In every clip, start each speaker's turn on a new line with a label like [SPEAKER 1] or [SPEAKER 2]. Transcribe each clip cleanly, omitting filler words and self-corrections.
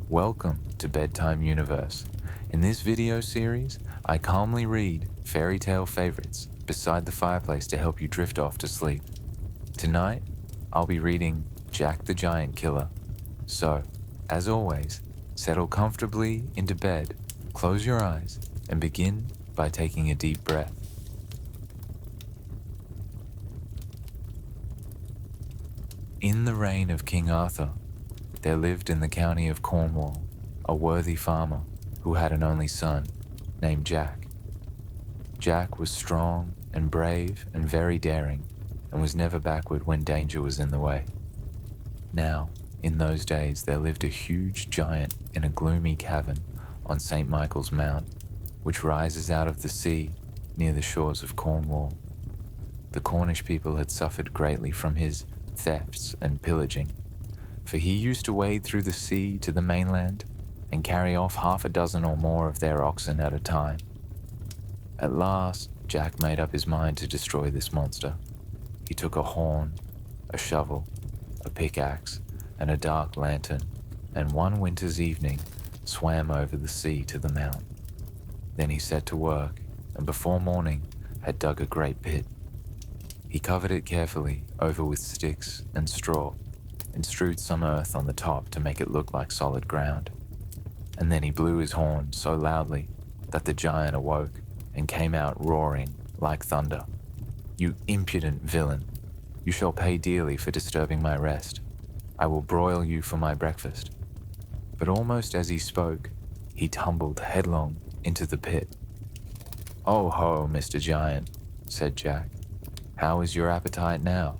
[SPEAKER 1] Welcome to Bedtime Universe. In this video series, I calmly read fairy tale favorites beside the fireplace to help you drift off to sleep. Tonight, I'll be reading Jack the Giant Killer. So, as always, settle comfortably into bed, close your eyes, and begin by taking a deep breath. In the reign of King Arthur, there lived in the county of Cornwall a worthy farmer who had an only son named Jack. Jack was strong and brave and very daring and was never backward when danger was in the way. Now, in those days, there lived a huge giant in a gloomy cavern on St. Michael's Mount, which rises out of the sea near the shores of Cornwall. The Cornish people had suffered greatly from his thefts and pillaging, for he used to wade through the sea to the mainland and carry off 6 or more of their oxen at a time. At last, Jack made up his mind to destroy this monster. He took a horn, a shovel, a pickaxe, and a dark lantern, and one winter's evening swam over the sea to the mount. Then he set to work, and before morning had dug a great pit. He covered it carefully over with sticks and straw, and strewed some earth on the top to make it look like solid ground. And then he blew his horn so loudly that the giant awoke and came out roaring like thunder. "You impudent villain! You shall pay dearly for disturbing my rest. I will broil you for my breakfast." But almost as he spoke, he tumbled headlong into the pit. "Oh ho, Mr. Giant," said Jack. "How is your appetite now?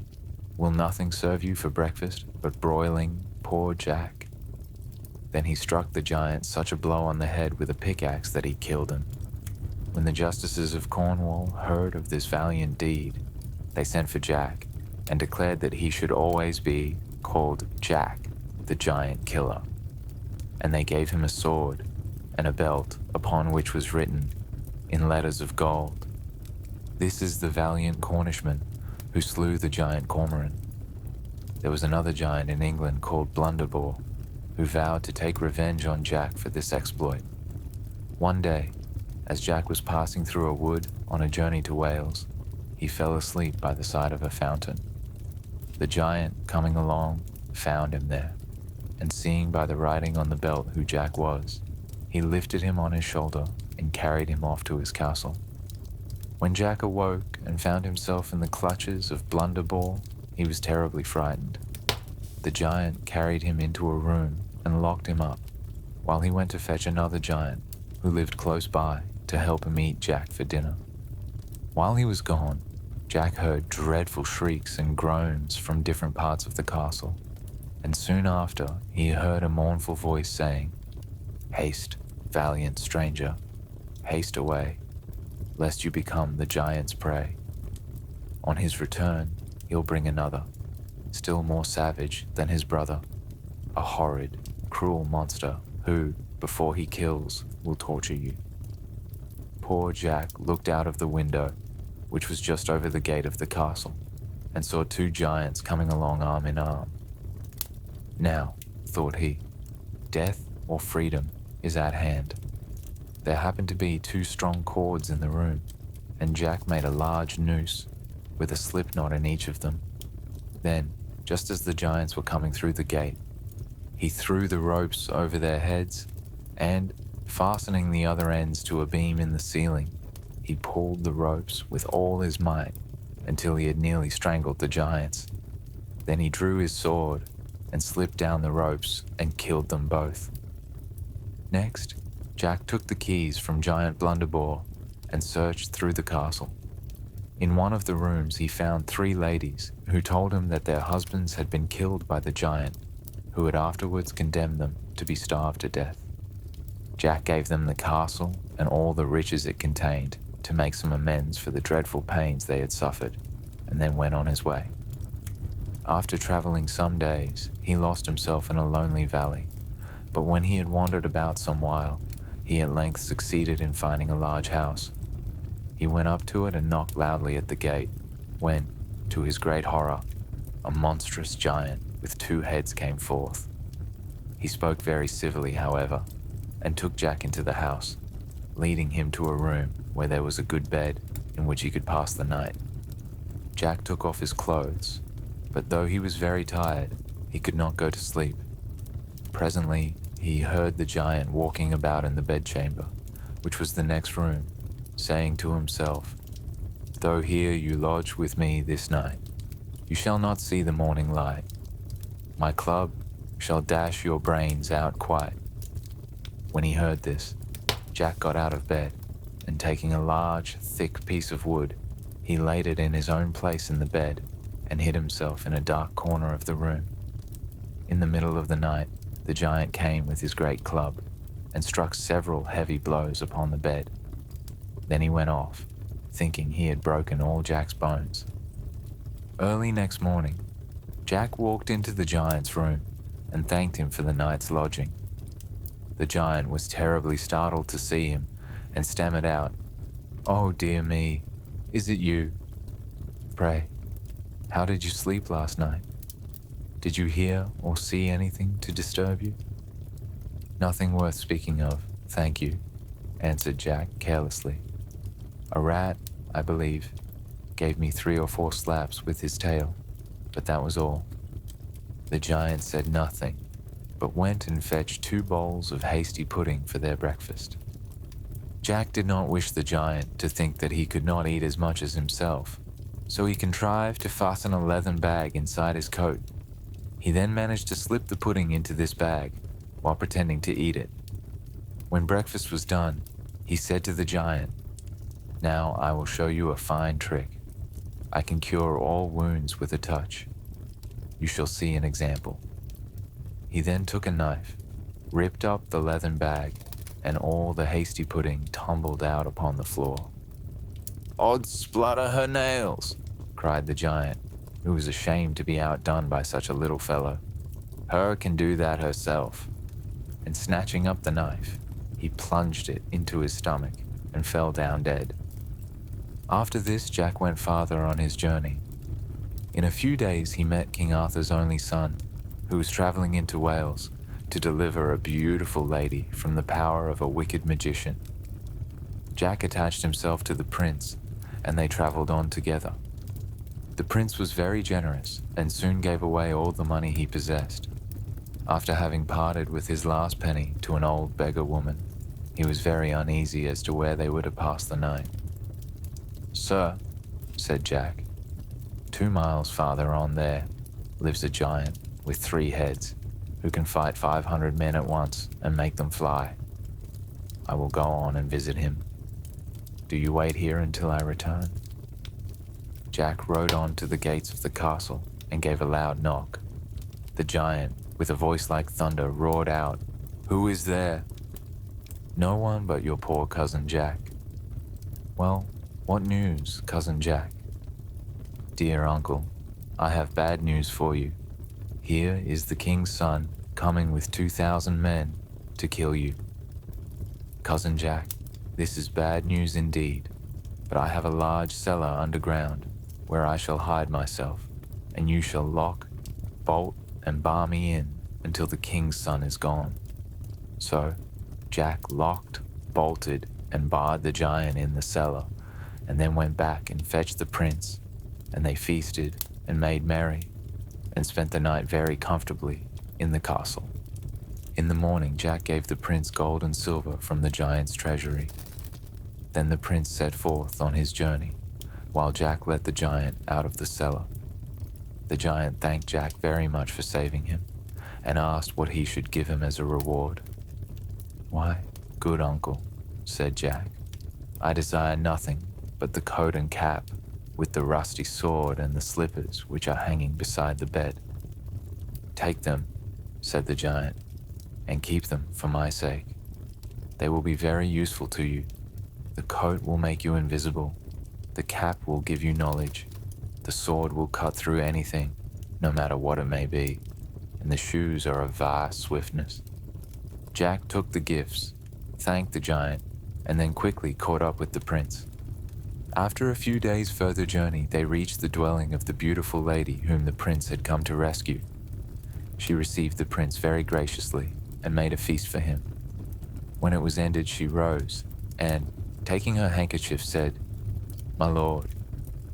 [SPEAKER 1] Will nothing serve you for breakfast but broiling poor Jack?" Then he struck the giant such a blow on the head with a pickaxe that he killed him. When the justices of Cornwall heard of this valiant deed, they sent for Jack and declared that he should always be called Jack the Giant Killer. And they gave him a sword and a belt upon which was written in letters of gold, "This is the valiant Cornishman who slew the giant Cormoran." There was another giant in England called Blunderbore, who vowed to take revenge on Jack for this exploit. One day, as Jack was passing through a wood on a journey to Wales, he fell asleep by the side of a fountain. The giant, coming along, found him there, and seeing by the writing on the belt who Jack was, he lifted him on his shoulder and carried him off to his castle. When Jack awoke and found himself in the clutches of Blunderbore, he was terribly frightened. The giant carried him into a room and locked him up, while he went to fetch another giant who lived close by to help him eat Jack for dinner. While he was gone, Jack heard dreadful shrieks and groans from different parts of the castle, and soon after he heard a mournful voice saying, "Haste, valiant stranger, haste away, lest you become the giant's prey. On his return, he'll bring another, still more savage than his brother, a horrid, cruel monster who, before he kills, will torture you." Poor Jack looked out of the window, which was just over the gate of the castle, and saw 2 giants coming along arm in arm. "Now," thought he, "death or freedom is at hand." There happened to be 2 strong cords in the room, and Jack made a large noose with a slip knot in each of them. Then, just as the giants were coming through the gate, he threw the ropes over their heads and, fastening the other ends to a beam in the ceiling, he pulled the ropes with all his might until he had nearly strangled the giants. Then he drew his sword and slipped down the ropes and killed them both. Next, Jack took the keys from Giant Blunderbore and searched through the castle. In one of the rooms he found 3 ladies who told him that their husbands had been killed by the giant, who had afterwards condemned them to be starved to death. Jack gave them the castle and all the riches it contained to make some amends for the dreadful pains they had suffered, and then went on his way. After traveling some days, he lost himself in a lonely valley, but when he had wandered about some while, he at length succeeded in finding a large house. He went up to it and knocked loudly at the gate, when, to his great horror, a monstrous giant with 2 heads came forth. He spoke very civilly, however, and took Jack into the house, leading him to a room where there was a good bed in which he could pass the night. Jack took off his clothes, but though he was very tired, he could not go to sleep. Presently, he heard the giant walking about in the bedchamber, which was the next room, saying to himself, "Though here you lodge with me this night, you shall not see the morning light. My club shall dash your brains out quite." When he heard this, Jack got out of bed, and taking a large, thick piece of wood, he laid it in his own place in the bed and hid himself in a dark corner of the room. In the middle of the night, the giant came with his great club and struck several heavy blows upon the bed. Then he went off, thinking he had broken all Jack's bones. Early next morning, Jack walked into the giant's room and thanked him for the night's lodging. The giant was terribly startled to see him and stammered out, "Oh dear me, is it you? Pray, how did you sleep last night? Did you hear or see anything to disturb you?" "Nothing worth speaking of, thank you," answered Jack carelessly. "A rat, I believe, gave me 3 or 4 slaps with his tail, but that was all." The giant said nothing, but went and fetched 2 bowls of hasty pudding for their breakfast. Jack did not wish the giant to think that he could not eat as much as himself, so he contrived to fasten a leathern bag inside his coat. He then managed to slip the pudding into this bag while pretending to eat it. When breakfast was done, he said to the giant, "Now I will show you a fine trick. I can cure all wounds with a touch. You shall see an example." He then took a knife, ripped up the leathern bag, and all the hasty pudding tumbled out upon the floor. "Od splutter her nails!" cried the giant, who was ashamed to be outdone by such a little fellow. "Her can do that herself." And snatching up the knife, he plunged it into his stomach and fell down dead. After this, Jack went farther on his journey. In a few days, he met King Arthur's only son, who was traveling into Wales to deliver a beautiful lady from the power of a wicked magician. Jack attached himself to the prince, and they traveled on together. The prince was very generous and soon gave away all the money he possessed. After having parted with his last penny to an old beggar woman, he was very uneasy as to where they were to pass the night. "Sir," said Jack, 2 miles farther on there lives a giant with 3 heads who can fight 500 men at once and make them fly. I will go on and visit him. Do you wait here until I return?" Jack rode on to the gates of the castle and gave a loud knock. The giant, with a voice like thunder, roared out, "Who is there?" "No one but your poor cousin Jack." "Well, what news, cousin Jack?" "Dear uncle, I have bad news for you. Here is the king's son coming with 2,000 men to kill you." "Cousin Jack, this is bad news indeed, but I have a large cellar underground where I shall hide myself, and you shall lock, bolt, and bar me in until the king's son is gone." So Jack locked, bolted, and barred the giant in the cellar, and then went back and fetched the prince, and they feasted and made merry, and spent the night very comfortably in the castle. In the morning, Jack gave the prince gold and silver from the giant's treasury. Then the prince set forth on his journey, while Jack let the giant out of the cellar. The giant thanked Jack very much for saving him, and asked what he should give him as a reward. "Why, good uncle," said Jack, "I desire nothing but the coat and cap, with the rusty sword and the slippers which are hanging beside the bed." "Take them," said the giant, "and keep them for my sake. They will be very useful to you. The coat will make you invisible, the cap will give you knowledge, the sword will cut through anything, no matter what it may be, and the shoes are of vast swiftness." Jack took the gifts, thanked the giant, and then quickly caught up with the prince. After a few days' further journey, they reached the dwelling of the beautiful lady whom the prince had come to rescue. She received the prince very graciously and made a feast for him. When it was ended, she rose and, taking her handkerchief, said, "My lord,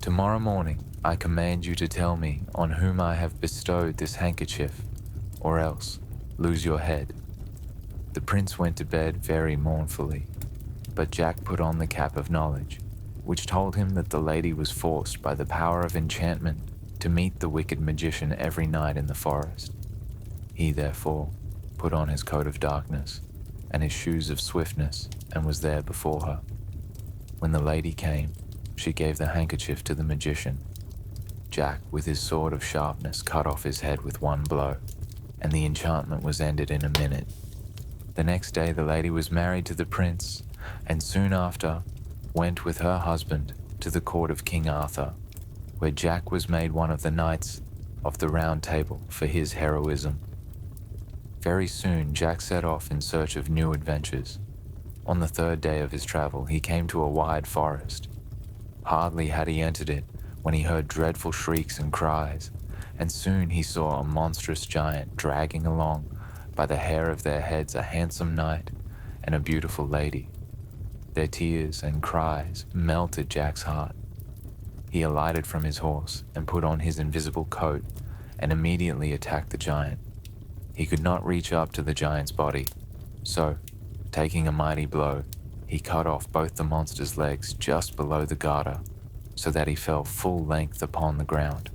[SPEAKER 1] tomorrow morning I command you to tell me on whom I have bestowed this handkerchief, or else lose your head." The prince went to bed very mournfully, but Jack put on the cap of knowledge, which told him that the lady was forced by the power of enchantment to meet the wicked magician every night in the forest. He therefore put on his coat of darkness and his shoes of swiftness and was there before her. When the lady came, she gave the handkerchief to the magician. Jack, with his sword of sharpness, cut off his head with one blow, and the enchantment was ended in a minute. The next day the lady was married to the prince, and soon after went with her husband to the court of King Arthur, where Jack was made one of the knights of the Round Table for his heroism. Very soon Jack set off in search of new adventures. On the third day of his travel he came to a wide forest. Hardly had he entered it when he heard dreadful shrieks and cries, and soon he saw a monstrous giant dragging along by the hair of their heads a handsome knight and a beautiful lady. Their tears and cries melted Jack's heart. He alighted from his horse and put on his invisible coat and immediately attacked the giant. He could not reach up to the giant's body, so, taking a mighty blow, he cut off both the monster's legs just below the garter, so that he fell full length upon the ground.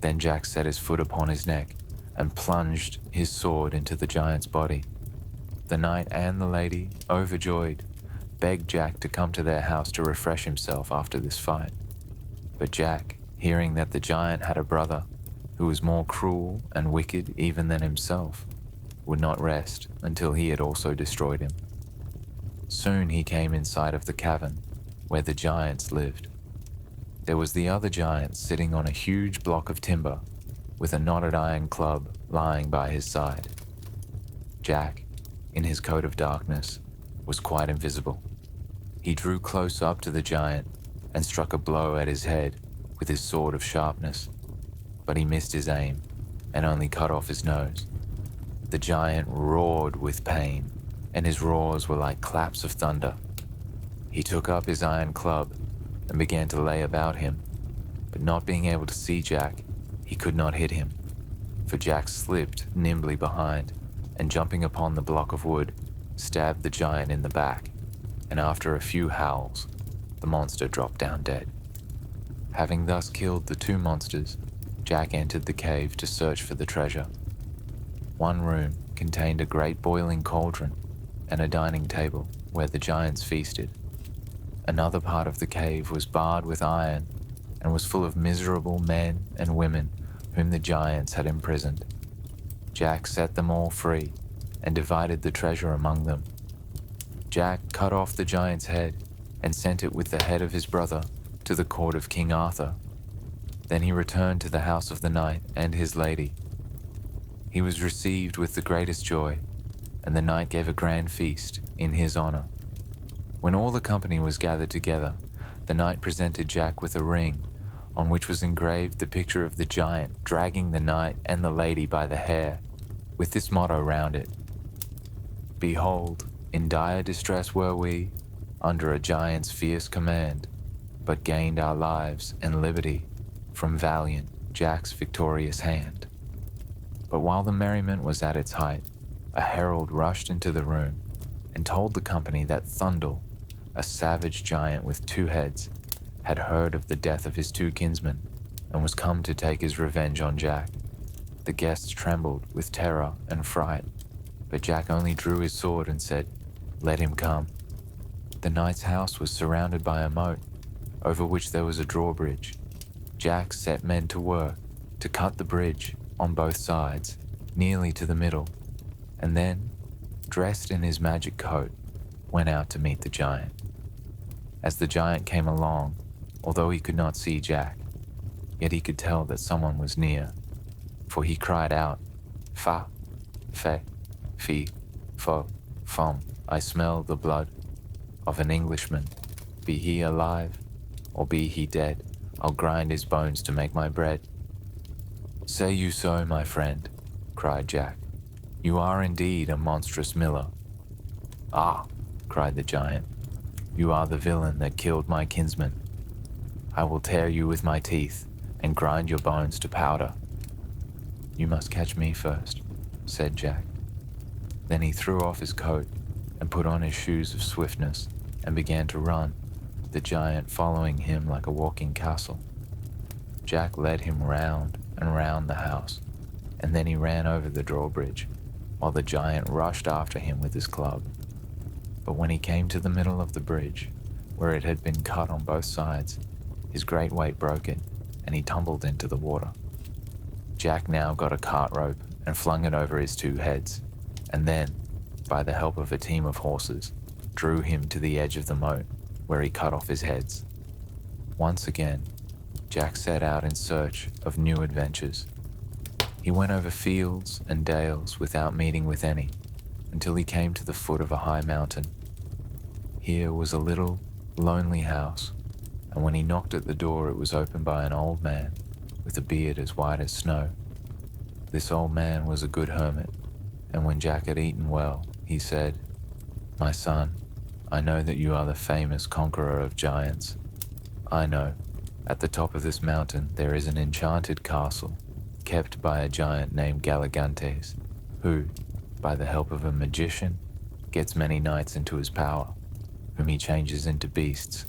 [SPEAKER 1] Then Jack set his foot upon his neck and plunged his sword into the giant's body. The knight and the lady, overjoyed, begged Jack to come to their house to refresh himself after this fight. But Jack, hearing that the giant had a brother who was more cruel and wicked even than himself, would not rest until he had also destroyed him. Soon he came in sight of the cavern where the giants lived. There was the other giant sitting on a huge block of timber with a knotted iron club lying by his side. Jack, in his coat of darkness, was quite invisible. He drew close up to the giant and struck a blow at his head with his sword of sharpness, but he missed his aim and only cut off his nose. The giant roared with pain, and his roars were like claps of thunder. He took up his iron club and began to lay about him, but not being able to see Jack, he could not hit him, for Jack slipped nimbly behind and, jumping upon the block of wood, stabbed the giant in the back, and after a few howls, the monster dropped down dead. Having thus killed the two monsters, Jack entered the cave to search for the treasure. One room contained a great boiling cauldron and a dining table where the giants feasted. Another part of the cave was barred with iron and was full of miserable men and women whom the giants had imprisoned. Jack set them all free and divided the treasure among them. Jack cut off the giant's head and sent it with the head of his brother to the court of King Arthur. Then he returned to the house of the knight and his lady. He was received with the greatest joy, and the knight gave a grand feast in his honor. When all the company was gathered together, the knight presented Jack with a ring on which was engraved the picture of the giant dragging the knight and the lady by the hair, with this motto round it: "Behold, in dire distress were we, under a giant's fierce command, but gained our lives and liberty from valiant Jack's victorious hand." But while the merriment was at its height, a herald rushed into the room and told the company that Thundel, a savage giant with two heads, had heard of the death of his two kinsmen and was come to take his revenge on Jack. The guests trembled with terror and fright, but Jack only drew his sword and said, "Let him come." The knight's house was surrounded by a moat, over which there was a drawbridge. Jack set men to work to cut the bridge on both sides, nearly to the middle, and then, dressed in his magic coat, went out to meet the giant. As the giant came along, although he could not see Jack, yet he could tell that someone was near, for he cried out, "Fa, fe, fi, fo, fum, I smell the blood of an Englishman. Be he alive, or be he dead, I'll grind his bones to make my bread." "Say you so, my friend?" cried Jack. You are indeed a monstrous miller." "Ah," cried the giant, "you are the villain that killed my kinsman. I will tear you with my teeth and grind your bones to powder." "You must catch me first," said Jack. Then he threw off his coat and put on his shoes of swiftness and began to run, the giant following him like a walking castle. Jack led him round and round the house, and then he ran over the drawbridge, while the giant rushed after him with his club. But when he came to the middle of the bridge, where it had been cut on both sides, his great weight broke it, and he tumbled into the water. Jack now got a cart rope and flung it over his two heads, and then, by the help of a team of horses, drew him to the edge of the moat, where he cut off his heads. Once again, Jack set out in search of new adventures. He went over fields and dales without meeting with any, until he came to the foot of a high mountain. Here was a little, lonely house, and when he knocked at the door it was opened by an old man with a beard as white as snow. This old man was a good hermit, and when Jack had eaten well, he said, "My son, I know that you are the famous conqueror of giants. I know, at the top of this mountain there is an enchanted castle, kept by a giant named Galligantes, who, by the help of a magician, gets many knights into his power, whom he changes into beasts.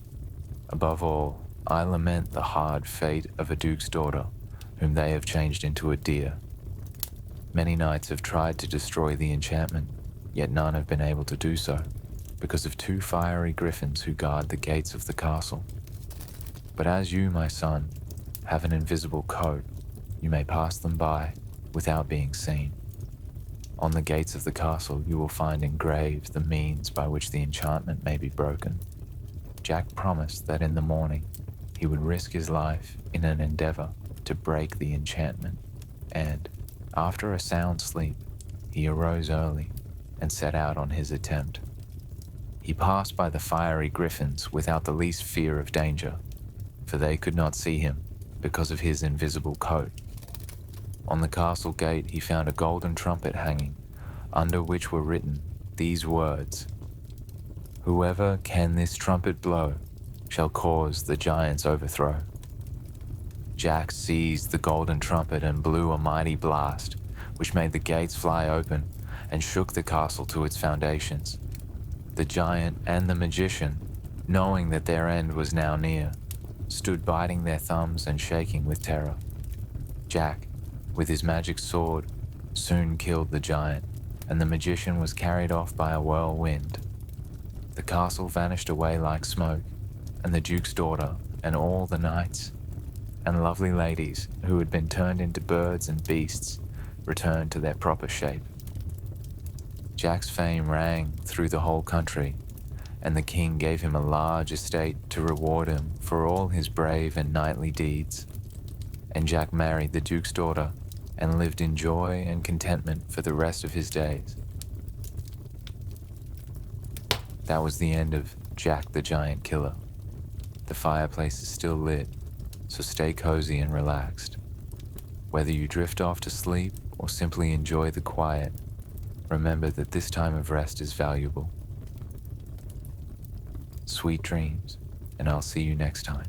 [SPEAKER 1] Above all, I lament the hard fate of a duke's daughter, whom they have changed into a deer. Many knights have tried to destroy the enchantment, yet none have been able to do so, because of two fiery griffins who guard the gates of the castle. But as you, my son, have an invisible coat, you may pass them by without being seen. On the gates of the castle you will find engraved the means by which the enchantment may be broken." Jack promised that in the morning he would risk his life in an endeavor to break the enchantment, and, after a sound sleep, he arose early and set out on his attempt. He passed by the fiery griffins without the least fear of danger, for they could not see him because of his invisible coat. On the castle gate he found a golden trumpet hanging, under which were written these words: "Whoever can this trumpet blow shall cause the giant's overthrow." Jack seized the golden trumpet and blew a mighty blast, which made the gates fly open and shook the castle to its foundations. The giant and the magician, knowing that their end was now near, stood biting their thumbs and shaking with terror. Jack, with his magic sword, soon killed the giant, and the magician was carried off by a whirlwind. The castle vanished away like smoke, and the duke's daughter and all the knights and lovely ladies who had been turned into birds and beasts returned to their proper shape. Jack's fame rang through the whole country, and the king gave him a large estate to reward him for all his brave and knightly deeds. And Jack married the duke's daughter and lived in joy and contentment for the rest of his days. That was the end of Jack the Giant Killer. The fireplace is still lit, so stay cozy and relaxed. Whether you drift off to sleep or simply enjoy the quiet, remember that this time of rest is valuable. Sweet dreams, and I'll see you next time.